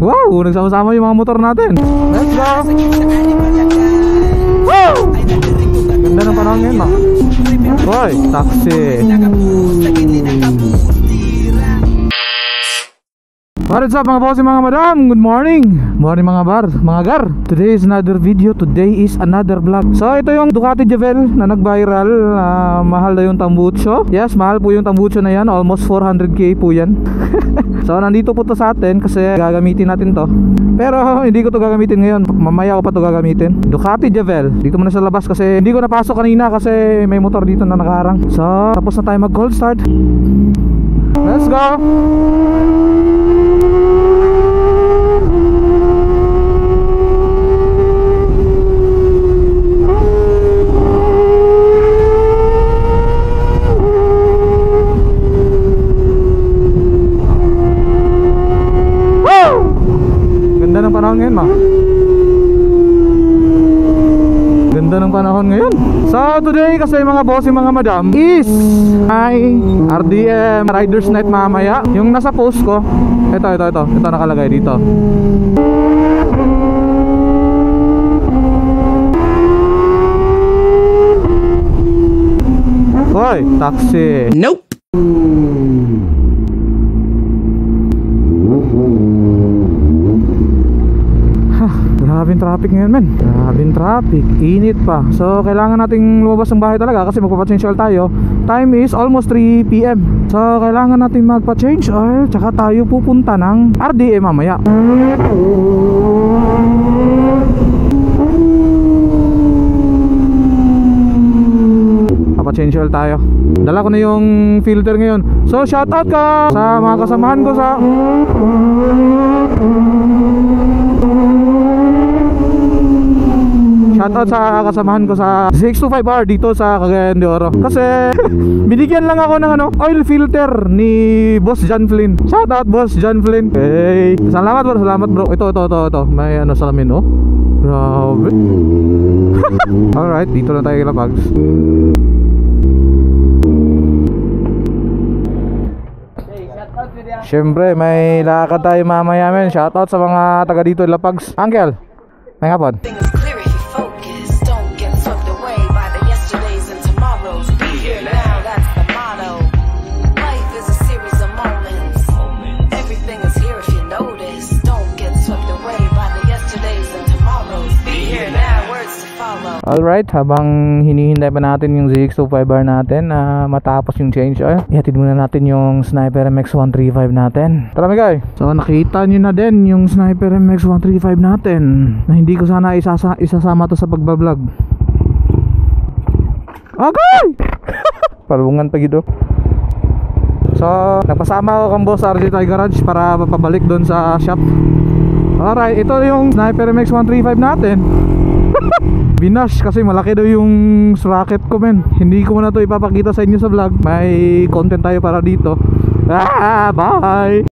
Wow, nagsama-sama yung mga motor natin. Let's go! Wow! Ganda ng panahon ngayon, ma. Hoy, taxi. What's up mga boss, mga madam? Good morning. Morning mga bar, mga gar. Today is another video, today is another vlog. So ito yung Ducati Javel na nag-viral. Mahal na yung tambucho. Yes, mahal po yung tambucho na yan. Almost 400k po yan. So nandito po to sa atin kasi gagamitin natin to. Pero hindi ko to gagamitin ngayon. Mamaya ko pa to gagamitin. Ducati Javel. Dito muna sa labas kasi hindi ko napasok kanina kasi may motor dito na nakaharang. So tapos na tayo mag cold start. Let's go. Ganda ng panahon ngayon, ma. Ganda ng panahon ngayon. So today kasi mga boss, mga madam, is ay RDM Riders Night mamaya. Yung nasa post ko, ito nakalagay dito. Hoy, taxi. Nope. Grabing traffic ngayon, men. Grabing traffic, init pa. So kailangan nating lumabas ng bahay talaga kasi magpa-change oil tayo. Time is almost 3 PM. So kailangan nating magpa-change oil. Tsaka tayo pupunta ng RDM mamaya. Papa-change oil tayo. Dala ko na yung filter ngayon. So shoutout ka sa mga kasamahan ko sa shoutout sa kasamahan ko sa 625R dito sa Cagayan de Oro. Kasi binigyan lang ako ng oil filter ni Boss John Flynn. Shoutout Boss John Flynn. Hey, salamat bro. Ito. May salamin, oh. Grabe. Alright, dito na tayo kila Pags. Siyempre, may lakad tayo mamaya, men. Shoutout sa mga taga dito kila Pags. Uncle, may hapon. Alright, habang hinihintay pa natin yung ZX25R natin na matapos yung change oil, ihatid muna natin yung Sniper MX135 natin. Tara mga guys. So nakita nyo na din yung Sniper MX135 natin na hindi ko sana isasama to sa pagbablog. Okay! Palungan pa gito. So nagpasama ako kang boss RJ Toy Garage para papabalik doon sa shop. Alright, ito yung Sniper MX135 natin. Binash kasi malaki daw yung sprocket ko, men. Hindi ko na to ipapakita sa inyo sa vlog. May content tayo para dito. Bye!